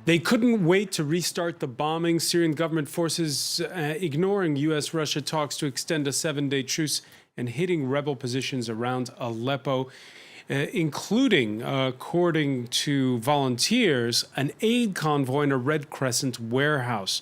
They couldn't wait to restart the bombing. Syrian government forces ignoring U.S.-Russia talks to extend a 7-day truce and hitting rebel positions around Aleppo, including, according to volunteers, an aid convoy in a Red Crescent warehouse.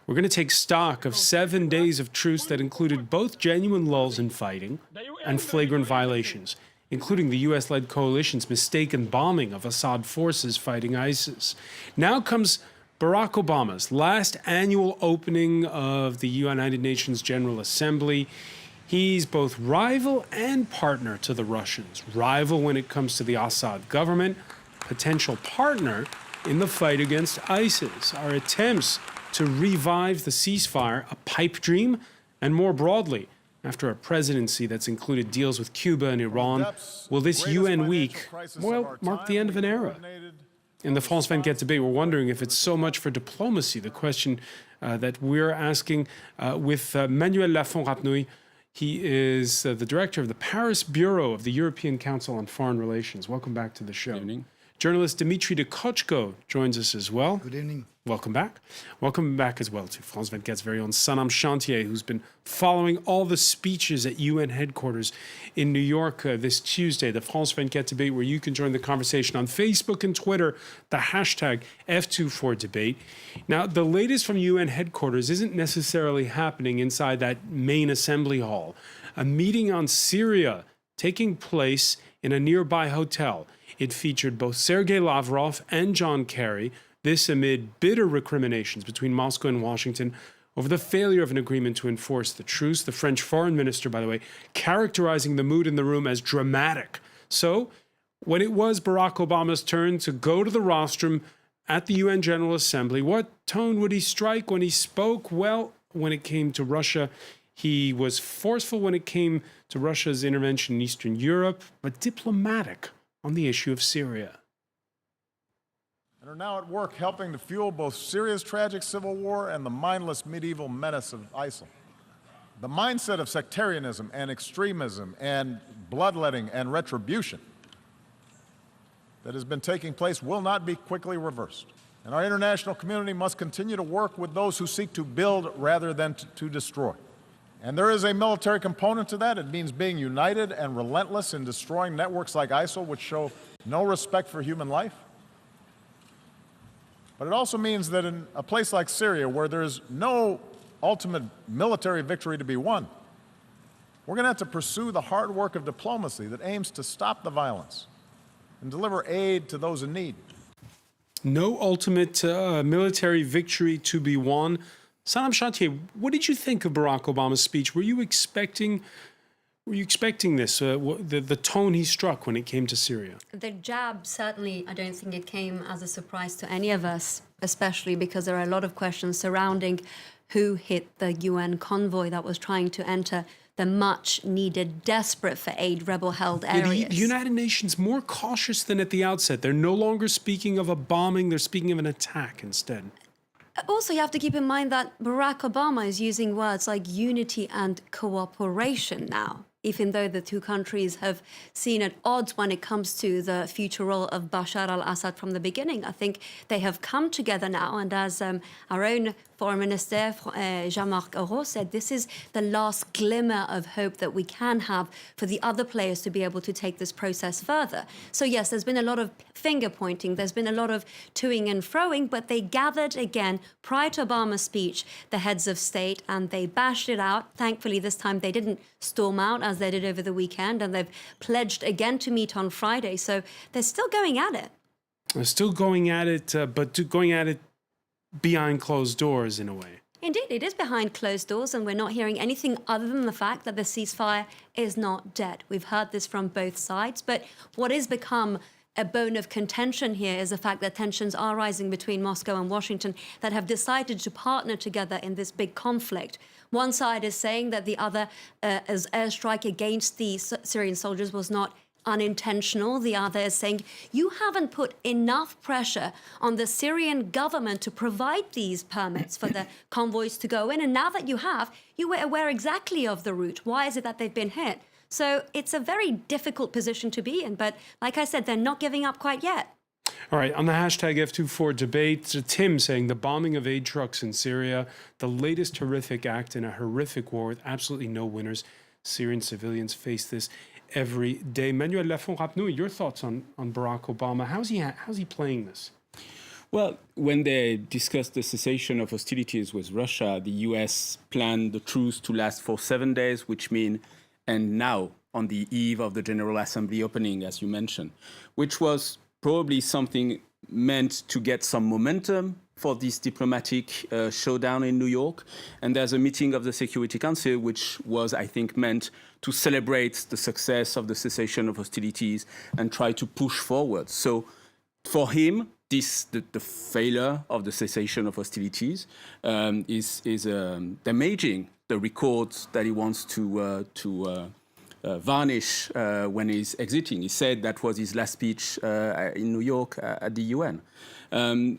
We're going to take stock of 7 days of truce that included both genuine lulls in fighting and flagrant violations, including the U.S.-led coalition's mistaken bombing of Assad forces fighting ISIS. Now comes Barack Obama's last annual opening of the United Nations General Assembly. He's both rival and partner to the Russians. Rival when it comes to the Assad government, potential partner in the fight against ISIS. Our attempts to revive the ceasefire, a pipe dream, and more broadly, after a presidency that's included deals with Cuba and Iran, will this UN week, well, mark the end of an era? In the France 24 debate, we're wondering if it's so much for diplomacy, the question that we're asking with Manuel Lafont-Rapnouil. He is the director of the Paris Bureau of the European Council on Foreign Relations. Welcome back to the show. Good evening. Journalist Dimitri de Kochko joins us as well. Good evening. Welcome back. Welcome back as well to France 24's very own Sanam Chantier, who's been following all the speeches at UN headquarters in New York this Tuesday. The France 24 debate, where you can join the conversation on Facebook and Twitter, the hashtag F24debate. Now, the latest from UN headquarters isn't necessarily happening inside that main assembly hall. A meeting on Syria taking place in a nearby hotel. It featured both Sergei Lavrov and John Kerry, this amid bitter recriminations between Moscow and Washington over the failure of an agreement to enforce the truce. The French foreign minister, by the way, characterizing the mood in the room as dramatic. So, when it was Barack Obama's turn to go to the rostrum at the UN General Assembly, what tone would he strike when he spoke? Well, when it came to Russia, he was forceful when it came to Russia's intervention in Eastern Europe, but diplomatic on the issue of Syria. And are now at work helping to fuel both Syria's tragic civil war and the mindless medieval menace of ISIL. The mindset of sectarianism and extremism and bloodletting and retribution that has been taking place will not be quickly reversed. And our international community must continue to work with those who seek to build rather than to destroy. And there is a military component to that. It means being united and relentless in destroying networks like ISIL, which show no respect for human life. But it also means that in a place like Syria, where there's no ultimate military victory to be won, we're going to have to pursue the hard work of diplomacy that aims to stop the violence and deliver aid to those in need. No ultimate military victory to be won. Sanam Chantier, what did you think of Barack Obama's speech? Were you expecting this, the tone he struck when it came to Syria? The jab, certainly, I don't think it came as a surprise to any of us, especially because there are a lot of questions surrounding who hit the UN convoy that was trying to enter the much-needed, desperate for aid, rebel-held areas. The United Nations more cautious than at the outset. They're no longer speaking of a bombing, they're speaking of an attack instead. Also, you have to keep in mind that Barack Obama is using words like unity and cooperation now, even though the two countries have seen at odds when it comes to the future role of Bashar al-Assad from the beginning. I think they have come together now, and as our own Foreign Minister, Jean-Marc Ayrault, said, this is the last glimmer of hope that we can have for the other players to be able to take this process further. So yes, there's been a lot of finger-pointing, there's been a lot of toing and froing, but they gathered again prior to Obama's speech, the heads of state, and they bashed it out. Thankfully, this time they didn't storm out as they did over the weekend, and they've pledged again to meet on Friday. So they're still going at it. They're still going at it, but going at it behind closed doors in a way. Indeed, it is behind closed doors, and we're not hearing anything other than the fact that the ceasefire is not dead. We've heard this from both sides, but what has become a bone of contention here is the fact that tensions are rising between Moscow and Washington that have decided to partner together in this big conflict. One side is saying that the other as airstrike against the Syrian soldiers was not unintentional. The other is saying, you haven't put enough pressure on the Syrian government to provide these permits for the convoys to go in. And now that you have, you were aware exactly of the route. Why is it that they've been hit? So it's a very difficult position to be in. But like I said, they're not giving up quite yet. All right, on the hashtag F24 debate, Tim saying the bombing of aid trucks in Syria, the latest horrific act in a horrific war with absolutely no winners. Syrian civilians face this every day. Manuel Lafont-Rapnouil, your thoughts on Barack Obama? How's he playing this? Well, when they discussed the cessation of hostilities with Russia, the US planned the truce to last for 7 days, which means, and now on the eve of the General Assembly opening, as you mentioned, which was probably something meant to get some momentum for this diplomatic showdown in New York. And there's a meeting of the Security Council, which was, I think, meant to celebrate the success of the cessation of hostilities and try to push forward. So for him, the failure of the cessation of hostilities is damaging the records that he wants to varnish when he's exiting. He said that was his last speech in New York at the UN.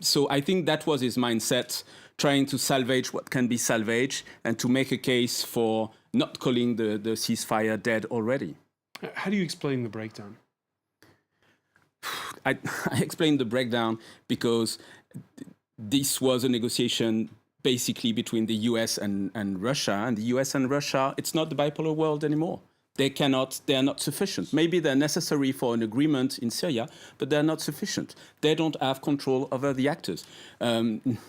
So I think that was his mindset, trying to salvage what can be salvaged and to make a case for not calling the ceasefire dead already. How do you explain the breakdown? I explained the breakdown because this was a negotiation basically between the US and Russia. And the US and Russia, it's not the bipolar world anymore. They are not sufficient. Maybe they're necessary for an agreement in Syria, but they're not sufficient. They don't have control over the actors.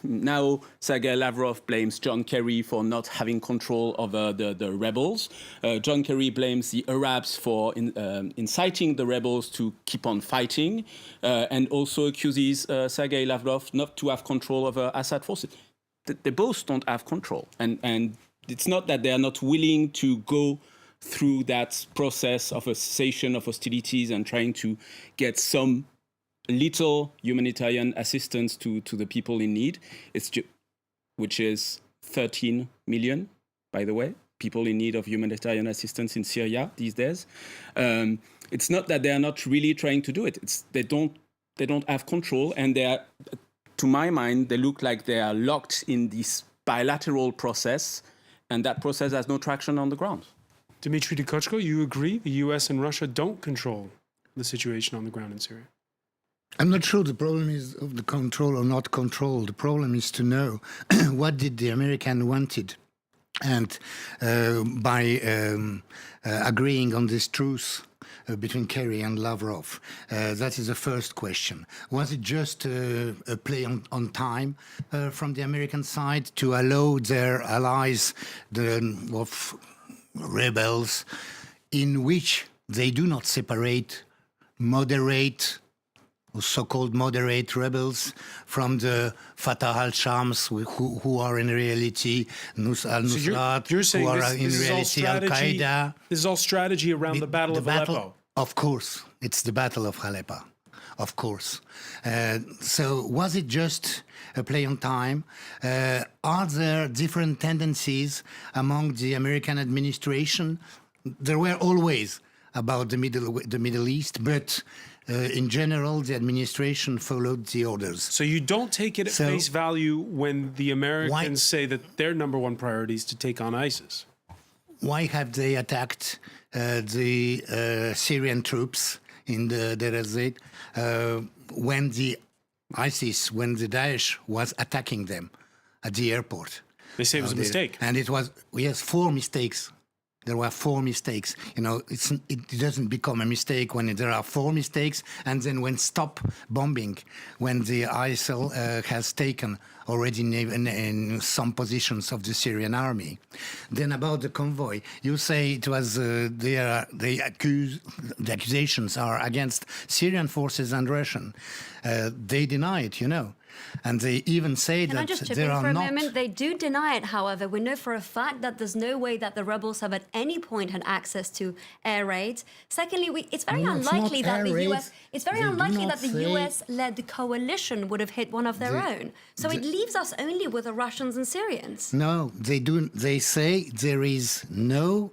Now, Sergei Lavrov blames John Kerry for not having control over the rebels. John Kerry blames the Arabs for inciting the rebels to keep on fighting, and also accuses Sergei Lavrov not to have control over Assad forces. They both don't have control. And it's not that they are not willing to go through that process of a cessation of hostilities and trying to get some little humanitarian assistance to the people in need, which is 13 million, by the way, people in need of humanitarian assistance in Syria these days. It's not that they are not really trying to do it. They don't have control, and they are, to my mind, they look like they are locked in this bilateral process, and that process has no traction on the ground. Dmitry Dikochko, you agree the US and Russia don't control the situation on the ground in Syria? I'm not sure the problem is of the control or not control. The problem is to know what did the American wanted. And by agreeing on this truce between Kerry and Lavrov, that is the first question. Was it just a play on time from the American side to allow their allies of rebels, in which they do not separate moderate, so-called moderate rebels from the Fatah al-Shams, who are in reality al-Nusrat, you're saying who are this in reality al-Qaeda. This is all strategy around the Battle of Aleppo. Of course, it's the Battle of Aleppo. Of course. So was it just a play on time? Are there different tendencies among the American administration? There were always about the Middle East, but in general, the administration followed the orders. So you don't take it at face value when the Americans say that their number one priority is to take on ISIS? Why have they attacked the Syrian troops in the Deir ez-Zayt when the Daesh was attacking them at the airport? They say it was a mistake. And it was, yes, 4 mistakes. There were 4 mistakes. You know, it doesn't become a mistake when there are 4 mistakes, and then when stop bombing, when the ISIL has taken already in some positions of the Syrian army. Then about the convoy, you say it was the accusations are against Syrian forces and Russian. They deny it, you know. And they even say Can that I just chip there in are for a not... moment? They do deny it, however. We know for a fact that there's no way that the rebels have at any point had access to air raids. Secondly, it's very unlikely that the US... It's very unlikely that the US-led coalition would have hit one of their own. So it leaves us only with the Russians and Syrians. No, they do. They say there is no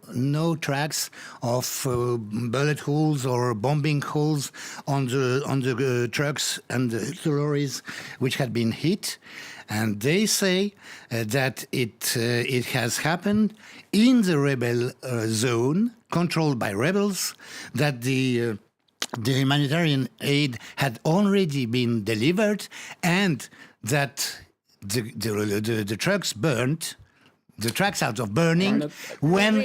tracks of bullet holes or bombing holes on the trucks and the lorries which had been hit, and they say that it has happened in the rebel zone controlled by rebels, that the the humanitarian aid had already been delivered and that the trucks burned, the trucks out of burning when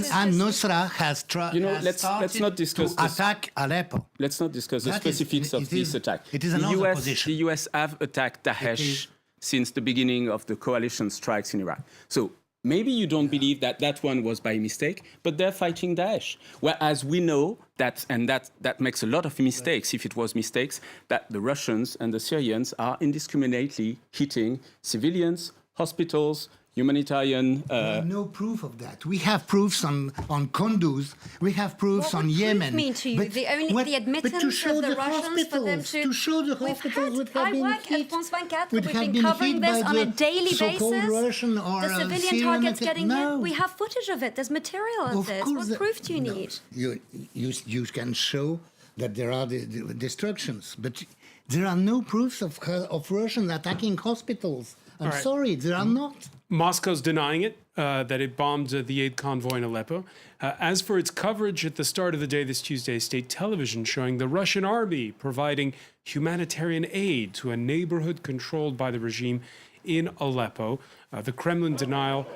al-Nusra has let's not discuss to attack Aleppo. Let's not discuss the specifics of this attack. It is another position. The US have attacked Daesh since the beginning of the coalition strikes in Iraq. So maybe you don't believe that that one was by mistake, but they're fighting Daesh. Whereas we know that, and that makes a lot of mistakes, if it was mistakes, that the Russians and the Syrians are indiscriminately hitting civilians, hospitals, humanitarian... no proof of that. We have proofs on Kunduz. We have proofs on Yemen. What mean to you? The admittance of the Russians for them to show the hospitals which have I been work hit, at France 24. which We've have been covering hit by this on a the daily so-called basis. Russian or The civilian Syrian targets getting hit. No. We have footage of it. There's material of this. What proof do you need? You can show that there are the destructions, but there are no proofs of Russians attacking hospitals. I'm sorry, there are not. Moscow's denying it, that it bombed the aid convoy in Aleppo. As for its coverage at the start of the day this Tuesday, state television showing the Russian army providing humanitarian aid to a neighborhood controlled by the regime in Aleppo. The Kremlin denial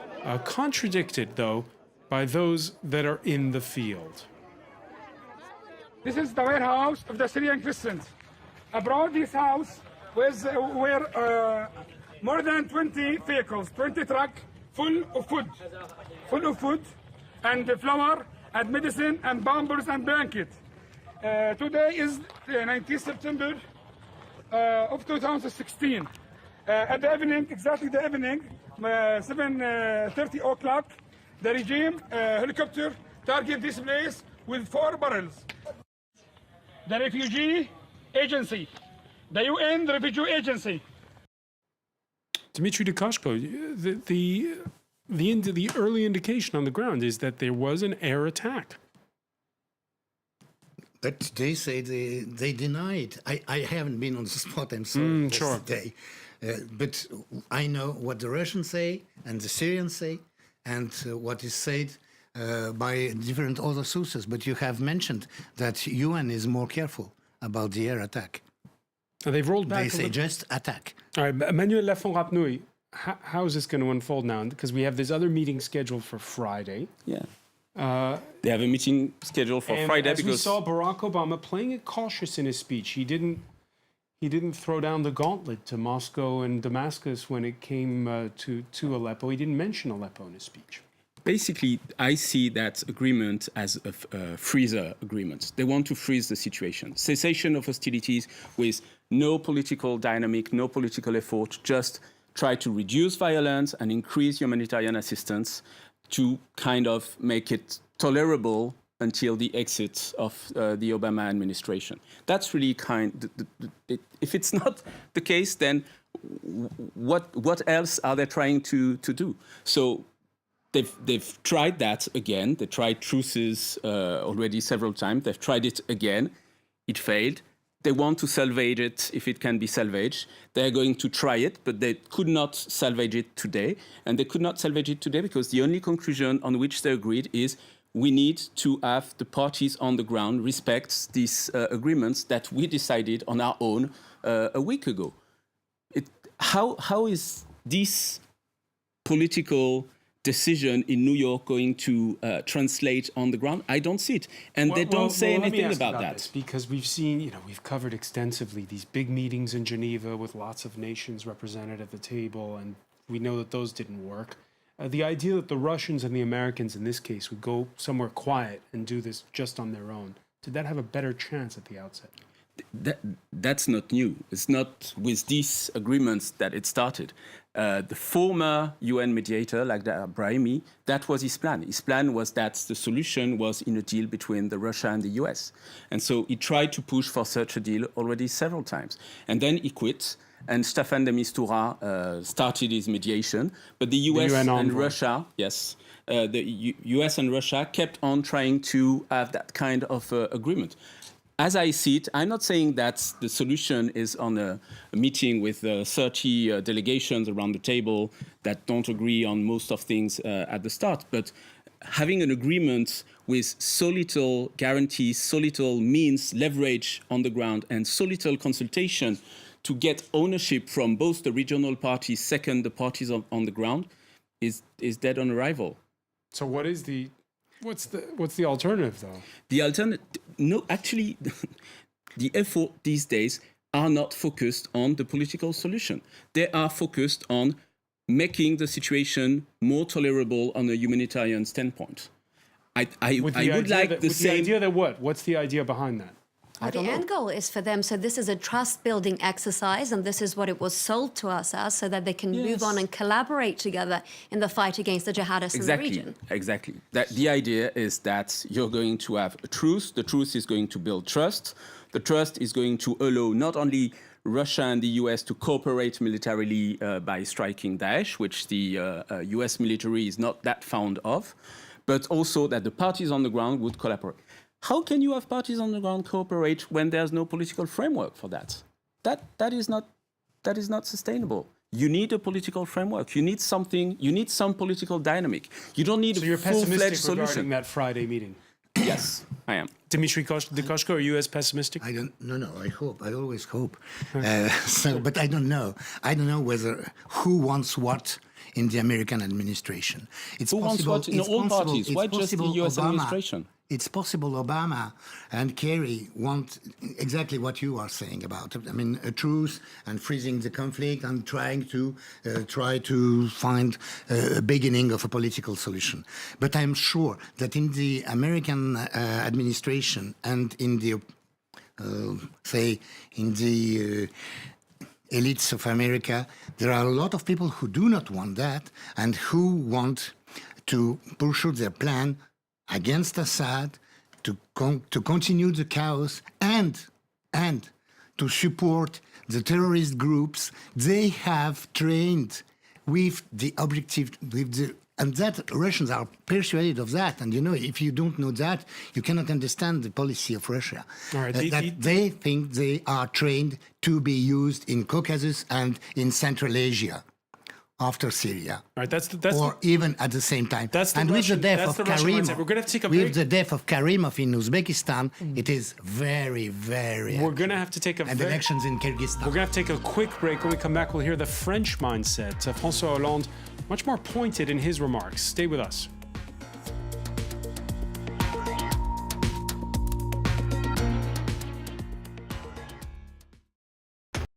contradicted, though, by those that are in the field. This is the warehouse of the Syrian Crescent. Abroad this house were more than 20 vehicles, 20 trucks full of food and flour and medicine and pampers and blanket. Today is 19 September of 2016. At the evening, exactly the evening, 7:30 o'clock, the regime helicopter targeted this place with 4 barrels. The refugee agency, the UN refugee agency. Dmitry Dukashko, the early indication on the ground is that there was an air attack. But they say they deny it. I haven't been on the spot, I'm sorry, sure. today. But I know what the Russians say and the Syrians say and what is said by different other sources. But you have mentioned that UN is more careful about the air attack. They've rolled back. They say just attack. All right, Emmanuel Lafont-Rapnouil, how is this going to unfold now? Because we have this other meeting scheduled for Friday. Yeah. They have a meeting scheduled for Friday as because we saw Barack Obama playing it cautious in his speech. He didn't throw down the gauntlet to Moscow and Damascus when it came to Aleppo. He didn't mention Aleppo in his speech. basically, I see that agreement as a freezer agreement. They want to freeze the situation. Cessation of hostilities with no political dynamic, no political effort, just try to reduce violence and increase humanitarian assistance to kind of make it tolerable until the exit of the Obama administration. That's really if it's not the case, then what else are they trying to do? So they've tried that again. They tried truces already several times. They've tried it again. It failed. They want to salvage it if it can be salvaged. They're going to try it, but they could not salvage it today. And they could not salvage it today because the only conclusion on which they agreed is we need to have the parties on the ground respect these agreements that we decided on our own a week ago. How is this political decision in New York going to translate on the ground? I don't see it. And they don't say anything about that. This, because we've seen, we've covered extensively these big meetings in Geneva with lots of nations represented at the table, and we know that those didn't work. The idea that the Russians and the Americans in this case would go somewhere quiet and do this just on their own, did that have a better chance at the outset? That's not new. It's not with these agreements that it started. The former UN mediator, like BARNEY, that was his plan. His plan was that the solution was in a deal between Russia and the US. And so he tried to push for such a deal already several times. And then he quit. And Staffan de Mistura started his mediation. But the US and Russia, the US and Russia kept on trying to have that kind of agreement. As I see it, I'm not saying that the solution is on a meeting with 30 delegations around the table that don't agree on most of things at the start. But having an agreement with so little guarantees, so little means, leverage on the ground, and so little consultation to get ownership from both the regional parties, second, the parties on the ground, is dead on arrival. So what's the alternative, though? The alternative, no, actually, the effort these days are not focused on the political solution. They are focused on making the situation more tolerable on a humanitarian standpoint. I would like the same. The idea that what? What's the idea behind that? The end goal is for them, so this is a trust-building exercise, and this is what it was sold to us as, so that they can move on and collaborate together in the fight against the jihadists in the region. Exactly. The idea is that you're going to have a truce. The truce is going to build trust. The trust is going to allow not only Russia and the US to cooperate militarily by striking Daesh, which the US military is not that fond of, but also that the parties on the ground would collaborate. How can you have parties on the ground cooperate when there's no political framework for that? That is not sustainable. You need a political framework. You need something. You need some political dynamic. You don't need a full-fledged solution. Regarding that Friday meeting? Yes, I am. Dimitri Dikoshko, are you as pessimistic? I don't. No. I hope. I always hope. But I don't know. I don't know who wants what in the American administration. Who wants what in all parties? Why just the US administration? It's possible Obama and Kerry want exactly what you are saying about it. I mean, a truce and freezing the conflict and trying to find a beginning of a political solution. But I'm sure that in the American administration and in the, elites of America, there are a lot of people who do not want that and who want to pursue their plan against Assad, to continue the chaos and to support the terrorist groups they have trained with the objective, and that Russians are persuaded of that. And you know, if you don't know that, you cannot understand the policy of Russia. All right, they think they are trained to be used in Caucasus and in Central Asia. After Syria, right? Even at the same time. With the death of Karimov, we're going to have to take a break. With the death of Karimov in Uzbekistan, it is very, very. We're going to have to take a. And elections in Kyrgyzstan. We're going to have to take a quick break. When we come back, we'll hear the French mindset. François Hollande, much more pointed in his remarks. Stay with us.